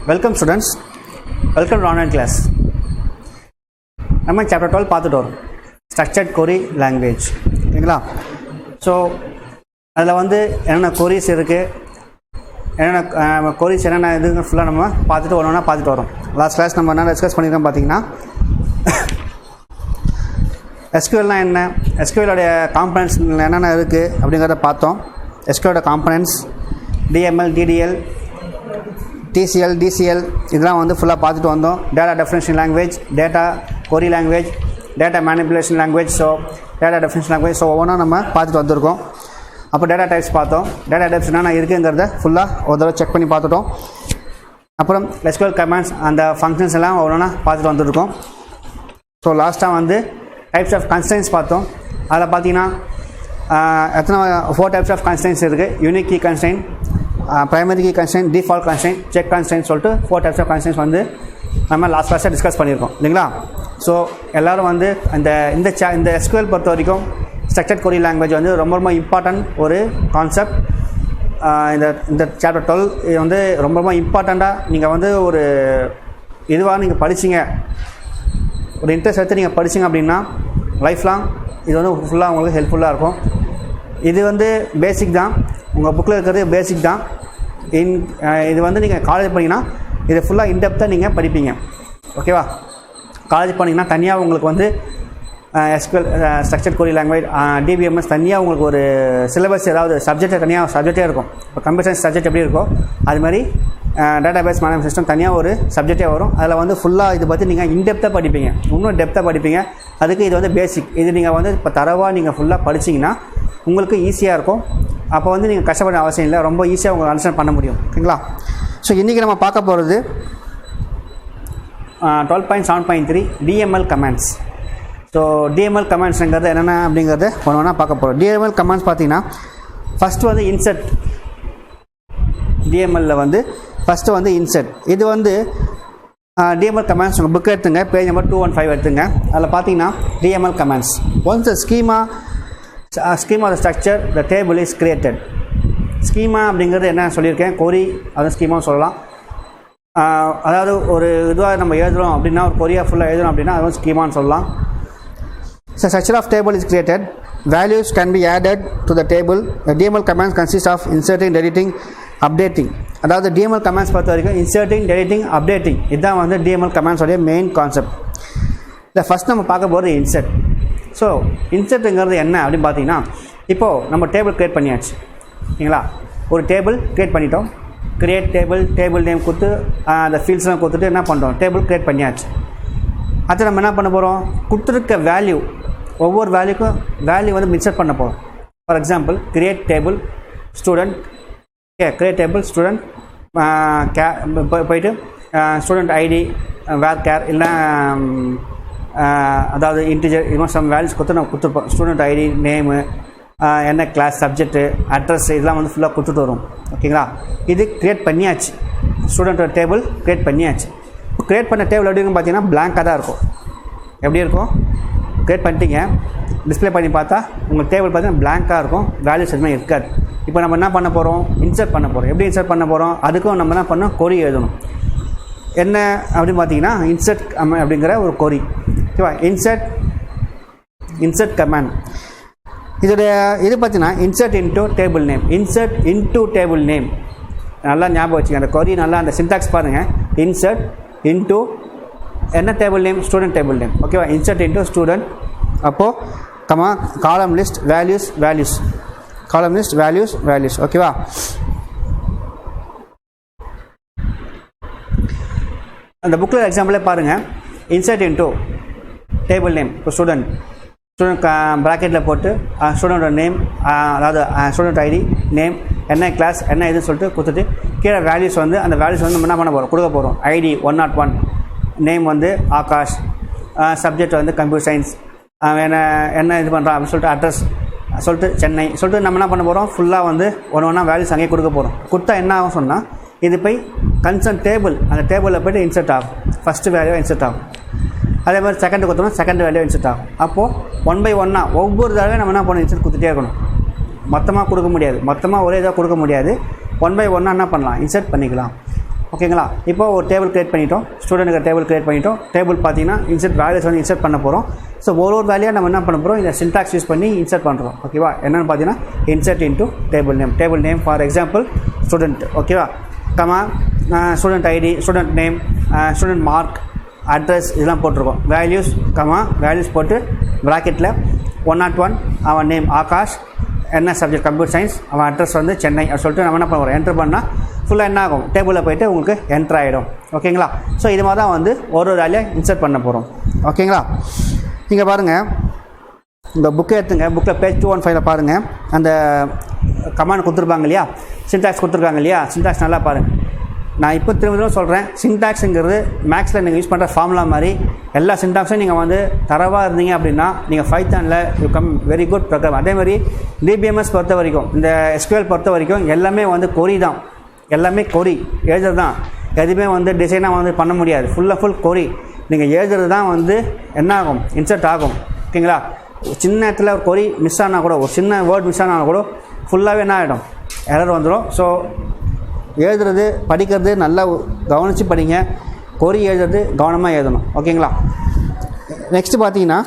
Welcome students, welcome to online class. நம்ம chapter 12 பார்த்துட்டு வரோம், ஸ்ட்ரக்சர்ட் கொரி லாங்குவேஜ். ஓகேங்களா? ஸோ அதில் வந்து என்னென்ன கொரிஸ் இருக்குது, என்னென்ன கொரிஸ் என்னென்ன இதுங்க ஃபுல்லாக நம்ம பார்த்துட்டு ஒன்று ஒன்றா பார்த்துட்டு வரோம். லாஸ்ட் கிளாஸ் நம்ம என்ன டிஸ்கஸ் பண்ணியிருக்கோம் பார்த்தீங்கன்னா, எஸ்கியூஎல்னால் என்ன, எஸ்கியூஎலோடைய காம்பனன்ட்ஸ் என்னென்ன இருக்குது அப்படிங்கிறத பார்த்தோம். எஸ்கியூஎலோட components DML, DDL, DCL, DCL இதெல்லாம் வந்து ஃபுல்லாக பார்த்துட்டு வந்தோம். Data definition language, data query language, data manipulation language, so data definition language, so ஒவ்வொன்றா நம்ம பார்த்துட்டு வந்திருக்கோம். அப்போ டேட்டா டைப்ஸ் பார்த்தோம். டேட்டா டைப்ஸ் என்னென்ன இருக்குங்கிறத ஃபுல்லாக ஒரு தடவை செக் பண்ணி பார்த்துட்டோம். அப்புறம் எஸ்கியூஎல் கமாண்ட்ஸ், அந்த ஃபங்க்ஷன்ஸ் எல்லாம் ஒவ்வொன்றா பார்த்துட்டு வந்துருக்கோம். ஸோ லாஸ்ட்டாக வந்து டைப்ஸ் ஆஃப் கன்ஸ்ட்ரெயின்ஸ் பார்த்தோம். அதில் பார்த்தீங்கன்னா எத்தனை 4 டைப்ஸ் ஆஃப் கன்ஸ்ட்ரெயின்ஸ் இருக்குது. Unique key constraint, primary key constraint, default constraint, check constraint சொல்லிட்டு 4 டைப்ஸ் ஆஃப் கன்ஸ்ட்ரெயின்ஸ் வந்து நம்ம லாஸ்ட் கிளாஸாக டிஸ்கஸ் பண்ணியிருக்கோம் இல்லைங்களா? ஸோ எல்லோரும் வந்து இந்த எஸ்கியூஎல் பொறுத்த வரைக்கும் ஸ்ட்ரக்சர்ட் கொரி லாங்குவேஜ் வந்து ரொம்ப ரொம்ப இம்பார்ட்டன்ட் ஒரு கான்செப்ட். இந்த சாப்டர் 12 இது வந்து ரொம்ப ரொம்ப இம்பார்ட்டண்ட்டாக நீங்கள் வந்து ஒரு இதுவாக நீங்கள் படிச்சிங்க, ஒரு இன்ட்ரெஸ்ட் எடுத்து நீங்கள் படிச்சிங்க அப்படின்னா லைஃப் லாங் இது வந்து ஃபுல்லாக உங்களுக்கு ஹெல்ப்ஃபுல்லாக இருக்கும். இது வந்து பேசிக் தான், உங்கள் புக்கில் இருக்கிறது பேசிக் தான். இது வந்து நீங்கள் காலேஜ் பண்ணிங்கன்னா இதை ஃபுல்லாக இன்டெப்த்தாக நீங்கள் படிப்பீங்க. ஓகேவா? காலேஜ் பண்ணிங்கன்னா தனியாக உங்களுக்கு வந்து SQL, structured query language, DBMS தனியாக உங்களுக்கு ஒரு சிலபஸ், ஏதாவது சப்ஜெக்டே இருக்கும். இப்போ கம்ப்யூட்டர் சயின்ஸ் சப்ஜெக்ட் எப்படி இருக்கோ அது மாதிரி டேட்டா பேஸ் மேனேஜ்மெண்ட் சிஸ்டம் தனியாக ஒரு சப்ஜெக்டே வரும். அதில் வந்து ஃபுல்லாக இது பற்றி நீங்கள் இன்டெப்த்தாக படிப்பீங்க, இன்னும் டெப்த்தாக படிப்பீங்க. அதுக்கு இது வந்து பேசிக். இது நீங்கள் வந்து இப்போ தரவாக நீங்கள் ஃபுல்லாக படிச்சிங்கன்னா உங்களுக்கு ஈஸியாக இருக்கும். அப்போ வந்து நீங்கள் கஷ்டப்பட அவசியம் இல்லை, ரொம்ப ஈஸியாக உங்களுக்கு அண்டர்ஸ்டாண்ட் பண்ண முடியும். ஓகேங்களா? ஸோ இன்றைக்கி நம்ம பார்க்க போகிறது 12.7.3 டிஎம்எல் கமாண்ட்ஸ். ஸோ டிஎம்எல் கமாண்ட்ஸுங்கிறது என்னென்ன அப்படிங்கிறது ஒன்று ஒன்றா பார்க்க போகிறோம். டிஎம்எல் கமாண்ட்ஸ் பார்த்தீங்கன்னா ஃபஸ்ட்டு வந்து இன்செர்ட். டிஎம்எல்லில் வந்து ஃபஸ்ட்டு வந்து இன்செர்ட். இது வந்து டிஎம்எல் கமாண்ட்ஸ் உங்கள் புக் எடுத்துங்க, பேஜ் நம்பர் 215 எடுத்துங்க. அதில் பார்த்தீங்கன்னா DML commands once the schema of the structure the table is created. Schema அப்படிங்கிறது என்ன சொல்லியிருக்கேன், கொரி அது ஸ்கீமாவும் சொல்லலாம். அதாவது ஒரு இதுவாக நம்ம எழுதுகிறோம் அப்படின்னா, ஒரு கொரியாக ஃபுல்லாக எழுதுகிறோம் அப்படின்னா அது வந்து ஸ்கீமான்னு சொல்லலாம். So structure of table is created. Values can be added to the table. The DML commands consist of inserting, deleting, updating. அதாவது DML commands பொறுத்த வரைக்கும் inserting, deleting, updating இதுதான் வந்து DML commands உடைய மெயின் கான்செப்ட். இந்த ஃபஸ்ட் நம்ம பார்க்க போகிறது இன்செர்ட். ஸோ இன்செர்ட்டுங்கிறது என்ன அப்படின்னு பார்த்தீங்கன்னா, இப்போது நம்ம டேபிள் க்ரியேட் பண்ணியாச்சு. ஓகேங்களா? ஒரு டேபிள் க்ரியேட் பண்ணிட்டோம். க்ரியேட் டேபிள் நேம் கொடுத்து அந்த ஃபீல்ட்ஸ்லாம் கொடுத்துட்டு என்ன பண்ணுறோம், டேபிள் க்ரியேட் பண்ணியாச்சு. அது நம்ம என்ன பண்ண போகிறோம், கொடுத்துருக்க வேல்யூ, ஒவ்வொரு வேல்யூ வந்து இன்சர்ட் பண்ண போகிறோம். For example create table student, create table student போயிட்டு ஸ்டூடெண்ட் ஐடி, வேர் கேர், இல்லை அதாவது இன்டிஜர், இது மாதிரி சம் வேல்யூஸ் கொடுத்து நம்ம கொடுத்துருப்போம். ஸ்டூடெண்ட் ஐடி, நேமு, என்ன கிளாஸ், சப்ஜெக்ட்டு, அட்ரஸ் இதெல்லாம் வந்து ஃபுல்லாக கொடுத்துட்டு வரும். ஓகேங்களா? இது க்ரியேட் பண்ணியாச்சு. ஸ்டூடெண்ட்டோட டேபிள் க்ரியேட் பண்ணியாச்சு. க்ரியேட் பண்ண டேபிள் எப்படின்னு பார்த்தீங்கன்னா பிளாங்காக தான் இருக்கும். எப்படி இருக்கும், க்ரியேட் பண்ணிட்டீங்க, டிஸ்பிளே பண்ணி பார்த்தா உங்கள் டேபிள் பார்த்தீங்கன்னா பிளாங்காக இருக்கும், வேல்யூஸ் எதுவுமே இருக்காது. இப்போ நம்ம என்ன பண்ண போகிறோம், இன்சர்ட் பண்ண போகிறோம். எப்படி இன்சர்ட் பண்ண போகிறோம், அதுக்கும் நம்ம என்ன பண்ணோம், கொரி எழுதணும். என்ன அப்படின்னு பார்த்தீங்கன்னா இன்சர்ட் அப்படிங்கிற ஒரு கொரி. ஓகேவா? Insert command. இதோடைய இது பார்த்தீங்கன்னா insert into table name. Insert into table name நல்லா ஞாபகம் வச்சுங்க. அந்த கொரி நல்லா அந்த சின்டாக்ஸ் பாருங்கள். இன்சர்ட் இன்டூ என்ன table name, student table name. ஓகேவா? Insert into student. அப்போது column list values, column list values. ஓகேவா? அந்த புக்கில் எக்ஸாம்பிளே பாருங்கள். இன்சர்ட் இன்டூ டேபிள் நேம், இப்போ ஸ்டூடெண்ட் ப்ராக்கெட்டில் போட்டு ஸ்டூடெண்டோட நேம், அதாவது ஸ்டூடெண்ட் ஐடி, நேம், என்ன கிளாஸ், என்ன இதுன்னு சொல்லிட்டு கொடுத்துட்டு கீழே வேல்யூஸ் வந்து அந்த வேல்யூஸ் வந்து நம்ம என்ன பண்ண போகிறோம், கொடுக்க போகிறோம். ஐடி 101, நேம் வந்து ஆகாஷ், சப்ஜெக்ட் வந்து கம்ப்யூட்டர் சயின்ஸ், என்ன இது பண்ணுறோம் அப்படின்னு சொல்லிட்டு அட்ரஸ் சொல்லிட்டு சென்னை சொல்லிட்டு நம்ம என்ன பண்ண போகிறோம், ஃபுல்லாக வந்து ஒன்றா வேல்யூஸ் அங்கேயே கொடுக்க போகிறோம். கொடுத்தா என்ன ஆகும் சொன்னால், இது போய் கன்சர்ன் டேபிள், அந்த டேபிளில் போய்ட்டு இன்சர்ட் ஆகும். ஃபஸ்ட்டு வேல்யூ இன்சர்ட் ஆகும். அதே மாதிரி செகண்ட் கொடுத்தோம்னா செகண்ட் வேல்யூ இன்சர்ட் ஆகும். அப்போது 1 by 1 ஒவ்வொரு தடவை நம்ம என்ன பண்ணணும், இன்சர்ட் கொடுத்துட்டே இருக்கணும். மொத்தமாக கொடுக்க முடியாது, மொத்தமாக ஒரே இதாக கொடுக்க முடியாது. 1 by 1 என்ன பண்ணலாம், இன்சர்ட் பண்ணிக்கலாம். ஓகேங்களா. இப்போ ஒரு டேபிள் கிரியேட் பண்ணிட்டோம், ஸ்டூடெண்ட்டுக்கு டேபிள் கிரியேட் பண்ணிட்டோம். டேபிள் பார்த்தீங்கன்னா இன்சர்ட் வேல்யூஸ் வந்து இன்சர்ட் பண்ண போகிறோம். ஸோ ஒரு வேல்யூயாக நம்ம என்ன பண்ண போகிறோம், இந்த சின்டாக்ஸ் யூஸ் பண்ணி இன்சர்ட் பண்ணுறோம். ஓகேவா. என்னென்னு பார்த்தீங்கன்னா insert into table name for example student. ஓகேவா. Comma student ID, student name, student mark, address இதெல்லாம் போட்டிருக்கோம். வேல்யூஸ் கமா வேல்யூஸ் போட்டு ப்ராக்கெட்டில் 101 அவன் நேம் ஆகாஷ், என்ன சப்ஜெக்ட் கம்ப்யூட்டர் சயின்ஸ், அவன் அட்ரஸ் வந்து சென்னை அப்படி சொல்லிட்டு நம்ம என்ன பண்ணுவோம், என்ட்ரு பண்ணால் ஃபுல்லாக என்ன ஆகும், டேபிளில் போய்ட்டு உங்களுக்கு என்ட்ரு ஆகிடும். ஓகேங்களா. ஸோ இது மாதிரி தான் வந்து ஒரு வேலையாக இன்சர்ட் பண்ண போகிறோம். ஓகேங்களா. இங்கே பாருங்கள், இந்த புக்கை எடுத்துங்க, புக்கில் பேஜ் 215 பாருங்கள். அந்த கமாண்ட் கொடுத்துருப்பாங்க இல்லையா, சின்டாக்ஸ் கொடுத்துருக்காங்க இல்லையா, சின்டாக்ஸ் நல்லா பாருங்கள். நான் இப்போ திரும்ப சொல்கிறேன், சின்டாக்ஸுங்கிறது மேக்ஸில் நீங்கள் யூஸ் பண்ணுற ஃபார்முலா மாதிரி எல்லா சின்டாக்ஸும் நீங்கள் வந்து தரவாக இருந்தீங்க அப்படின்னா நீங்கள் பைத்தானில் you come very good program. அதே மாதிரி டிபிஎம்எஸ் பொறுத்த வரைக்கும், இந்த எஸ்கியூஎல் பொறுத்த வரைக்கும் எல்லாமே வந்து கொரி தான், எல்லாமே கொரி எழுதுறது தான். எதுவுமே வந்து டிசைனாக வந்து பண்ண முடியாது, ஃபுல் கொரி. நீங்கள் எழுதுறது தான் வந்து என்ன ஆகும், இன்சர்ட் ஆகும். ஓகேங்களா. சின்ன இடத்துல ஒரு கொரி மிஸ் ஆனால் கூட, ஒரு சின்ன வேர்ட் மிஸ் ஆனால் கூட ஃபுல்லாகவே என்ன ஆகிடும், எரர் வந்துடும். ஸோ எழுதுறது படிக்கிறது நல்லா கவனித்து படிங்க, கொரி எழுதுறது கவனமாக எழுதணும். ஓகேங்களா. நெக்ஸ்ட்டு பார்த்தீங்கன்னா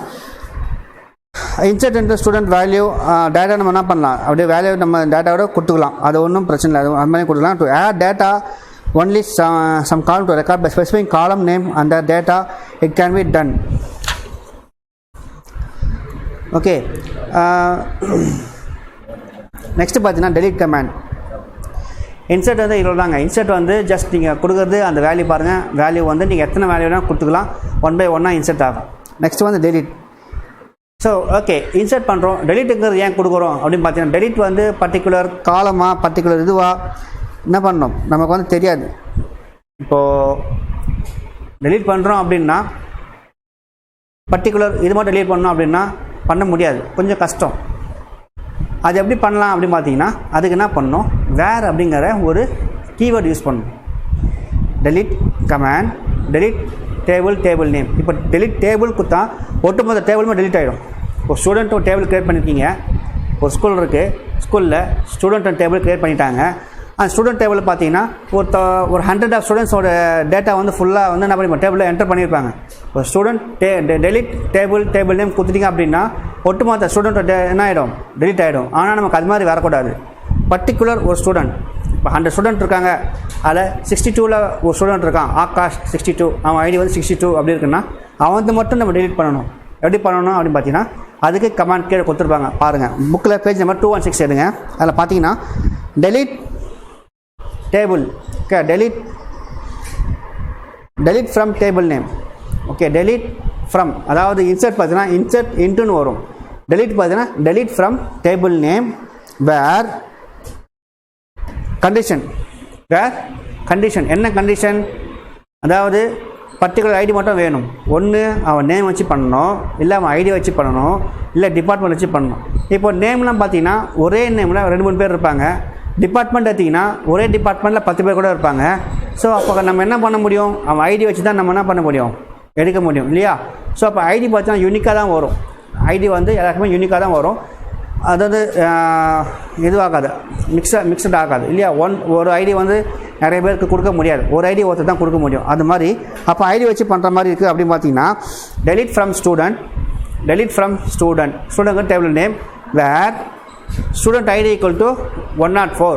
insert into student value data நம்ம என்ன பண்ணலாம், அப்படியே வேல்யூ நம்ம டேட்டாவோட கொடுத்துக்கலாம், அது ஒன்றும் பிரச்சனை இல்லை, அது மாதிரி கொடுக்கலாம். To add data only some column to record by specifying column name and the data it can be done. Okay. Next பார்த்தீங்கன்னா delete command. இன்சர்ட் வந்து இவ்வளோ தாங்க. இன்சர்ட் வந்து ஜஸ்ட் நீங்கள் கொடுக்குறது அந்த வேல்யூ பாருங்கள், வேல்யூ வந்து நீங்கள் எத்தனை வேல்யூனா கொடுத்துக்கலாம், 1 by 1 இன்சர்ட் ஆகும். நெக்ஸ்ட் வந்து delete. ஸோ ஓகே, இன்சர்ட் பண்ணுறோம். டெலிட்டுங்கிறது ஏன் கொடுக்குறோம் அப்படின்னு பார்த்தீங்கன்னா, டெலிட் வந்து பர்டிகுலர் காலமாக பர்டிகுலர் இதுவாக என்ன பண்ணணும் நமக்கு வந்து தெரியாது. இப்போது டெலிட் பண்ணுறோம் அப்படின்னா பர்டிகுலர் இது மட்டும் டெலிட் பண்ணோம் அப்படின்னா பண்ண முடியாது, கொஞ்சம் கஷ்டம். அது எப்படி பண்ணலாம் அப்படின்னு பார்த்தீங்கன்னா, அதுக்கு என்ன பண்ணணும், வேர் அப்படிங்கிற ஒரு கீவேர்டு யூஸ் பண்ணணும். Delete command delete table name. இப்போ டெலிட் டேபிள் கொடுத்தா ஒட்டுமொத்த டேபிளுமே டெலிட் ஆகிடும். இப்போ ஸ்டூடெண்ட் ஒரு டேபிள் க்ரியேட் பண்ணியிருக்கீங்க, ஒரு ஸ்கூல் இருக்குது, ஸ்கூலில் ஸ்டூடெண்ட் டேபிள் க்ரியேட் பண்ணிட்டாங்க. அந்த ஸ்டூடெண்ட் டேபிள் பார்த்தீங்கன்னா ஒரு 100 ஆஃப் ஸ்டூடெண்ட்ஸோட டேட்டா வந்து ஃபுல்லாக வந்து என்ன பண்ணி டேபிளில் என்டர் பண்ணியிருப்பாங்க. ஒரு ஸ்டூடெண்ட் டெலிட் டேபிள் நேம் கொடுத்துட்டீங்க அப்படின்னா ஒட்டுமொத்த ஸ்டூடெண்ட் என்ன ஆகிடும், டெலிட் ஆகிடும். ஆனால் நமக்கு அது மாதிரி வரக்கூடாது. பர்டிகுலர் ஒரு ஸ்டூடெண்ட், இப்போ 100 ஸ்டூடெண்ட் இருக்காங்க, அதில் 62ல் ஒரு ஸ்டூடெண்ட் இருக்கான் ஆகாஷ் 62, அவன் ஐடி வந்து 62 அப்படி இருக்குன்னா அவன் மட்டும் நம்ம டெலிட் பண்ணணும். எப்படி பண்ணணும் அப்படின்னு பார்த்தீங்கன்னா, அதுக்கு கமாண்ட் கீழே கொடுத்துருப்பாங்க பாருங்கள். புக்கில் பேஜ் நம்பர் 216 எடுங்க. அதில் பார்த்தீங்கன்னா delete table, okay, delete from table name. Okay, delete from அதாவது இன்சர்ட் பார்த்தீங்கன்னா இன்சர்ட் இன்ட்டுன்னு வரும். டெலிட் பார்த்தீங்கன்னா delete from table name where condition. என்ன கண்டிஷன், அதாவது பர்டிகுலர் ஐடி மட்டும் வேணும். ஒன்று அவன் நேம் வச்சு பண்ணணும், இல்லை அவன் ஐடி வச்சு பண்ணணும், இல்லை டிபார்ட்மெண்ட் வச்சு பண்ணணும். இப்போ நேம்லாம் பார்த்தீங்கன்னா ஒரே நேமில் 2-3 பேர் இருப்பாங்க. டிபார்ட்மெண்ட் எடுத்திங்கன்னா ஒரே டிபார்ட்மெண்ட்டில் 10 பேர் கூட இருப்பாங்க. ஸோ அப்போ நம்ம என்ன பண்ண முடியும், அவன் ஐடி வச்சு தான் நம்ம என்ன பண்ண முடியும், எடுக்க முடியும் இல்லையா. ஸோ அப்போ ஐடி பார்த்தீங்கன்னா யூனிக்காக தான் வரும். ஐடி வந்து எல்லாருக்குமே யூனிக்காக தான் வரும். அதாவது இதுவாகாது, மிக்சட் ஆகாது இல்லையா. ஒரு ஐடி வந்து நிறைய பேருக்கு கொடுக்க முடியாது, ஒரு ஐடி ஒருத்தர் தான் கொடுக்க முடியும். அது மாதிரி அப்போ ஐடி வச்சு பண்ணுற மாதிரி இருக்குது அப்படின்னு பார்த்தீங்கன்னா, delete from student table name where student ID equal to 104.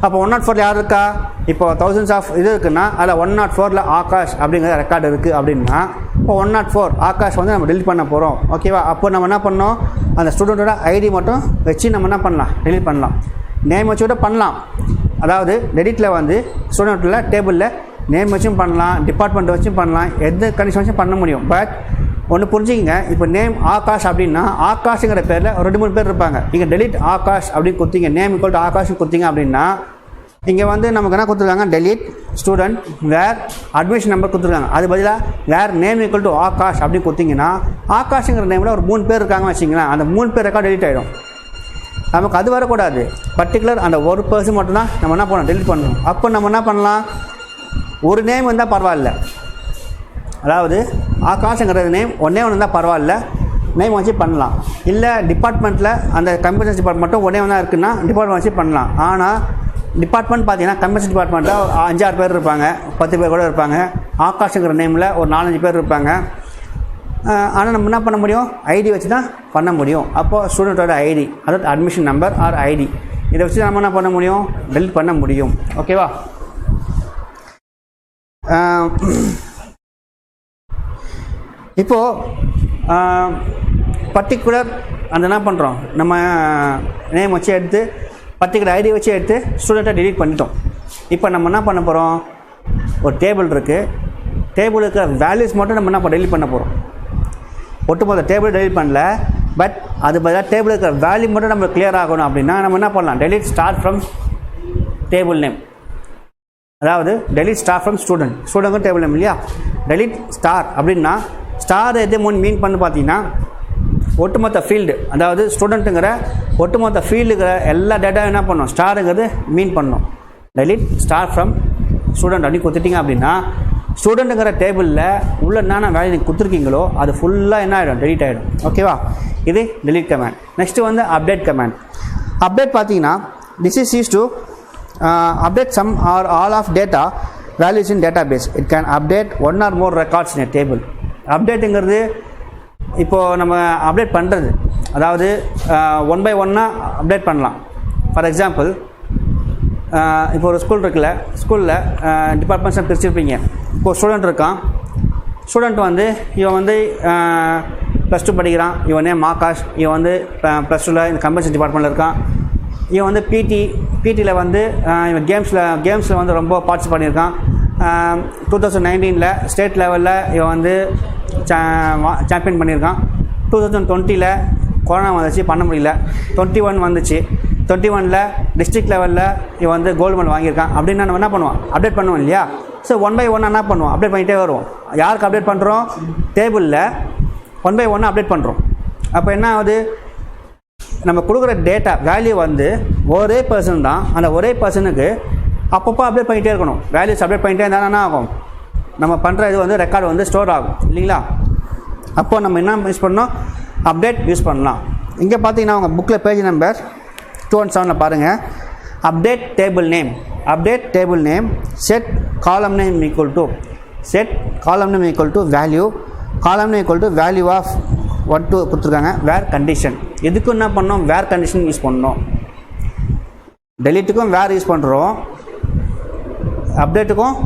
அப்போ 104 யார் இருக்கா, இப்போ thousands ஆஃப் இது இருக்குன்னா அதில் 104ல் ஆகாஷ் அப்படிங்கிற ரெக்கார்டு இருக்குது அப்படின்னா, இப்போ 104 ஆகாஷ் வந்து நம்ம டெலிட் பண்ண போகிறோம். ஓகேவா. அப்போ நம்ம என்ன பண்ணோம், அந்த ஸ்டூடெண்ட்டோட ஐடி மட்டும் வச்சு நம்ம என்ன பண்ணலாம், டெலிட் பண்ணலாம். நேம் வச்சு கூட பண்ணலாம். அதாவது டெலிட்டில் வந்து ஸ்டூடெண்ட்டில் டேபிளில் நேம் வச்சும் பண்ணலாம், டிபார்ட்மெண்ட் வச்சும் பண்ணலாம், எந்த கண்டிஷன் வச்சும் பண்ண முடியும். பட் ஒன்று புரிஞ்சுக்கிங்க, இப்போ நேம் ஆகாஷ் அப்படின்னா ஆகாஷுங்கிற பேரில் 2-3 பேர் இருப்பாங்க. நீங்கள் டெலிட் ஆகாஷ் அப்படின்னு கொடுத்தீங்க, நேம் ஈக்குவல் டு ஆகாஷ் கொடுத்தீங்க அப்படின்னா, இங்கே வந்து நமக்கு என்ன கொடுத்துருக்காங்க, டெலிட் ஸ்டூடெண்ட் வேர் அட்மிஷன் நம்பர் கொடுத்துருக்காங்க. அது பதிலாக வேர் நேம் ஈக்குவல் டு ஆகாஷ் அப்படின்னு கொடுத்தீங்கன்னா, ஆகாஷுங்கிற நேமில் ஒரு 3 பேர் இருக்காங்க வச்சிங்களேன், அந்த 3 பேர் ரெக்கார்ட் டெலிட் ஆகிடும். நமக்கு அது வரக்கூடாது. பர்டிகுலர் அந்த ஒரு பர்சன் மட்டும்தான் நம்ம என்ன பண்ணணும், டெலிட் பண்ணணும். அப்போ நம்ம என்ன பண்ணலாம், ஒரு நேம் வந்தால் பரவாயில்ல, அதாவது ஆகாஷுங்கிறது நேம் ஒன்றே ஒன்று இருந்தால் பரவாயில்ல, நேம் வச்சு பண்ணலாம். இல்லை டிபார்ட்மெண்ட்டில் அந்த கம்ப்யூட்டர் டிபார்ட்மெண்ட் மட்டும் ஒன்றே ஒன்றா இருக்குன்னா டிபார்ட்மெண்ட் வச்சு பண்ணலாம். ஆனால் டிபார்ட்மெண்ட் பார்த்தீங்கன்னா கம்பல்சரி டிபார்ட்மெண்ட்டில் 5-6 பேர் இருப்பாங்க, 10 பேர் கூட இருப்பாங்க. ஆகாஷ்ங்கிற நேமில் ஒரு 4-5 பேர் இருப்பாங்க. ஆனால் நம்ம என்ன பண்ண முடியும், ஐடி வச்சு தான் பண்ண முடியும். அப்போது ஸ்டூடெண்ட்டோட ஐடி, அதாவது அட்மிஷன் நம்பர் ஆர் ஐடி, இதை வச்சு நம்ம என்ன பண்ண முடியும், டெலிட் பண்ண முடியும். ஓகேவா? இப்போது பர்டிகுலர் அந்த என்ன பண்ணுறோம், நம்ம நேம் வச்சு எடுத்து பர்டிகுலர் ஐடி வச்சு எடுத்து ஸ்டூடெண்ட்டை டெலீட் பண்ணிட்டோம். இப்போ நம்ம என்ன பண்ண போகிறோம், ஒரு டேபிள் இருக்குது, டேபிள் இருக்கிற வேல்யூஸ் மட்டும் நம்ம என்ன டெலீட் பண்ண போகிறோம். ஒட்டுமொத்த டேபிள் டெலீட் பண்ணல, பட் அது பதிலாக டேபிள் இருக்கிற வேல்யூ மட்டும் நம்ம கிளியர் ஆகணும். அப்படின்னா நம்ம என்ன பண்ணலாம், delete start from table name, அதாவது டெலீட் ஸ்டார் ஃப்ரம் ஸ்டூடெண்ட்க்கும் டேபிள் நேம் இல்லையா. டெலீட் ஸ்டார் அப்படின்னா ஸ்டார் எது மீன் பண்ணு பார்த்தீங்கன்னா ஒட்டுமொத்த ஃபீல்டு, அதாவது ஸ்டூடெண்ட்டுங்கிற ஒட்டுமொத்த ஃபீல்டுங்கிற எல்லா டேட்டா என்ன பண்ணணும், ஸ்டாருங்கிறது மீன் பண்ணணும். டெலீட் ஸ்டார் ஃப்ரம் ஸ்டூடெண்ட் அப்படின்னு கொடுத்துட்டிங்க அப்படின்னா ஸ்டூடெண்ட்டுங்கிற டேபிளில் உள்ள என்னென்ன வேல்யூ நீங்கள் கொடுத்துருக்கீங்களோ அது ஃபுல்லாக என்ன ஆகிடும், டெலீட் ஆகிடும். ஓகேவா? இது டெலீட் கமாண்ட். நெக்ஸ்ட்டு வந்து அப்டேட் கமாண்ட். அப்டேட் பார்த்தீங்கன்னா this is use to update some or all of data values in database. It can update one or more records in a table. அப்டேட்டுங்கிறது இப்போது நம்ம அப்டேட் பண்ணுறது, அதாவது 1 by 1 update பண்ணலாம். For example, இப்போ ஒரு school இருக்குல்ல, ஸ்கூலில் டிபார்ட்மெண்ட்ஸாக பிரிச்சுருப்பீங்க. இப்போது ஸ்டூடெண்ட் இருக்கான், ஸ்டூடெண்ட் வந்து இவன் வந்து +2 படிக்கிறான், இவன் நேம் ஆகாஷ், இவன் வந்து +2ல் இந்த கம்பல்சரி டிபார்ட்மெண்ட்டில் இருக்கான். இவன் வந்து பிடியில் வந்து இவன் கேம்ஸில் வந்து ரொம்ப பார்ட்டிசிபேட் பண்ணியிருக்கான். 2019 ஸ்டேட் லெவலில் இவன் வந்து சாம்பியன் பண்ணியிருக்கான். 2020 கொரோனா வந்துச்சு, பண்ண முடியல. 21 வந்துச்சு, 21 டிஸ்ட்ரிக்ட் லெவலில் இவன் வந்து கோல்டு மெடல் வாங்கியிருக்கான். அப்படின்னா நம்ம என்ன பண்ணுவோம், அப்டேட் பண்ணுவோம் இல்லையா. ஸோ 1 by 1 என்ன பண்ணுவோம், அப்டேட் பண்ணிகிட்டே வருவோம். யாருக்கு அப்டேட் பண்ணுறோம், டேபிளில் 1 by 1 அப்டேட் பண்ணுறோம். அப்போ என்ன ஆகுது, நம்ம கொடுக்குற டேட்டா வேல்யூ வந்து ஒரே பர்சன் தான், அந்த ஒரே பர்சனுக்கு அப்பப்போ அப்டேட் பண்ணிகிட்டே இருக்கணும். வேல்யூஸ் அப்டேட் பண்ணிகிட்டே இருந்தால் என்ன ஆகும், நம்ம பண்ணுற இது வந்து ரெக்கார்டு வந்து ஸ்டோர் ஆகும் இல்லைங்களா. அப்போது நம்ம என்ன யூஸ் பண்ணோம், அப்டேட் யூஸ் பண்ணலாம். இங்கே பார்த்தீங்கன்னா உங்கள் புக்கில் பேஜ் நம்பர் 217 பாருங்கள். Update table name set column name equal to value, column name equal to value of 1 2 கொடுத்துருக்காங்க. வேர் கண்டிஷன், எதுக்கும் என்ன பண்ணோம், வேர் கண்டிஷன் யூஸ் பண்ணோம். டெலீட்டுக்கும் வேர் யூஸ் பண்ணுறோம், அப்டேட்டுக்கும்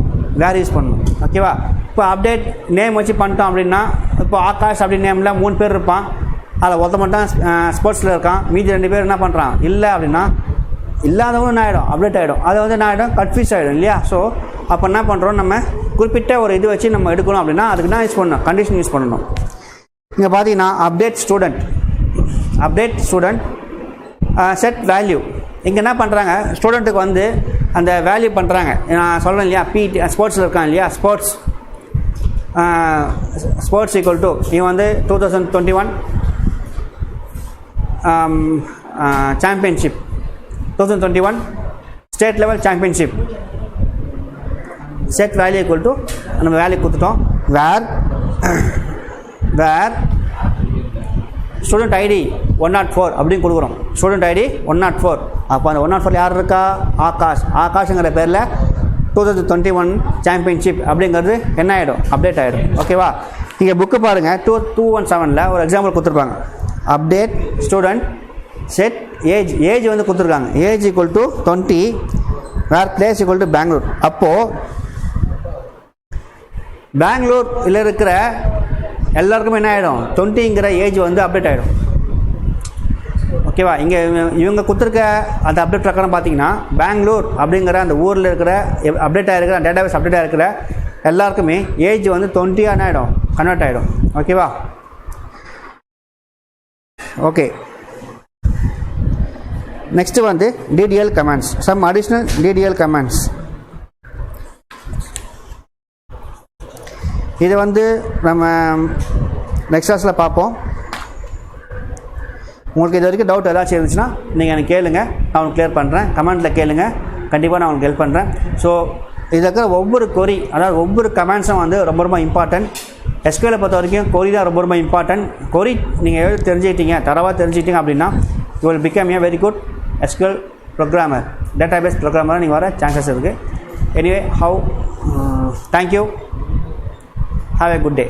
வேர் யூஸ் பண்ணணும். ஓகேவா? இப்போ அப்டேட் நேம் வச்சு பண்ணிட்டோம் அப்படின்னா, இப்போ ஆகாஷ் அப்படி நேமில் 3 பேர் இருப்பான், அதில் ஒருத்த மட்டும் ஸ்போர்ட்ஸில் இருக்கான், மீதி 2 பேர் என்ன பண்ணுறான் இல்லை அப்படின்னா, இல்லாதவங்க என்ன ஆகிடும், அப்டேட் ஆகிடும். அது வந்து என்ன ஆகிடும், கன்ஃபியூஸ் ஆகிடும் இல்லையா. ஸோ அப்போ என்ன பண்ணுறோம், நம்ம குறிப்பிட்ட ஒரு இது வச்சு நம்ம எடுக்கணும் அப்படின்னா அதுக்கு என்ன யூஸ் பண்ணணும், கண்டிஷன் யூஸ் பண்ணணும். இங்கே பார்த்தீங்கன்னா அப்டேட் ஸ்டூடெண்ட் செட் வேல்யூ. இங்கே என்ன பண்ணுறாங்க, ஸ்டூடெண்ட்டுக்கு வந்து அந்த வேல்யூ பண்ணுறாங்க. நான் சொல்கிறேன் இல்லையா, ஸ்போர்ட்ஸில் இருக்கான் இல்லையா, ஸ்போர்ட்ஸ் ஈக்குவல் டு இவன் வந்து 2021 championship, 2021 state level championship. Set value equal to நம்ம வேல்யூ கொடுத்துட்டோம். வேர் ஸ்டூடெண்ட் ஐடி 104 அப்படின்னு கொடுக்குறோம். Student ID 104. அப்போ அந்த 104 யார் இருக்கா, ஆகாஷ்ங்கிற பேரில் 2021 சாம்பியன்ஷிப் அப்படிங்கிறது என்ன ஆகிடும், அப்டேட் ஆகிடும். ஓகேவா? நீங்கள் புக்கு பாருங்கள், 217 ஒரு எக்ஸாம்பிள் கொடுத்துருப்பாங்க. அப்டேட் ஸ்டூடெண்ட் செட் ஏஜ் வந்து கொடுத்துருக்காங்க. Age equal to 20, where place equal to Bangalore. அப்போது பெங்களூரில் இருக்கிற எல்லாருக்குமே என்ன ஆகிடும், 20ங்கிற ஏஜ் வந்து அப்டேட் ஆகிடும். ஓகேவா? இங்கே இவங்க கொடுத்துருக்க அந்த அப்டேட் பிரகாரம் பார்த்தீங்கன்னா பெங்களூர் அப்படிங்கிற அந்த ஊரில் இருக்கிற அப்டேட் ஆகிருக்கிற டேட்டாபேஸ் அப்டேட் ஆகிருக்கிற எல்லாருக்குமே ஏஜ் வந்து 20 என்ன ஆகிடும், கன்வெர்ட் ஆகிடும். ஓகேவா? ஓகே, நெக்ஸ்ட்டு வந்து DDL commands, some additional DDL commands. இது வந்து நம்ம நெக்ஸ்ட் கிளாஸில் பார்ப்போம். உங்களுக்கு இது வரைக்கும் டவுட் ஏதாச்சும் இருந்துச்சுன்னா நீங்கள் எனக்கு கேளுங்க, நான் உங்களுக்கு கிளியர் பண்ணுறேன். கமெண்ட்டில் கேளுங்க, கண்டிப்பாக நான் உங்களுக்கு ஹெல்ப் பண்ணுறேன். ஸோ இதில் இருக்கிற ஒவ்வொரு கொரி, அதாவது ஒவ்வொரு கமெண்ட்ஸும் வந்து ரொம்ப ரொம்ப இம்பார்ட்டன்ட். எஸ்கியூஎலை பொறுத்த வரைக்கும் கொரி தான் ரொம்ப ரொம்ப இம்பார்ட்டன்ட். கொரி நீங்கள் எவ்வளோ தெரிஞ்சுக்கிட்டீங்க, தரவாக தெரிஞ்சுக்கிட்டீங்க அப்படின்னா you will become a very good SQL programmer, database ப்ரோக்ராமராக நீங்கள் வர சான்சஸ் இருக்குது. Anyway thank you, have a good day.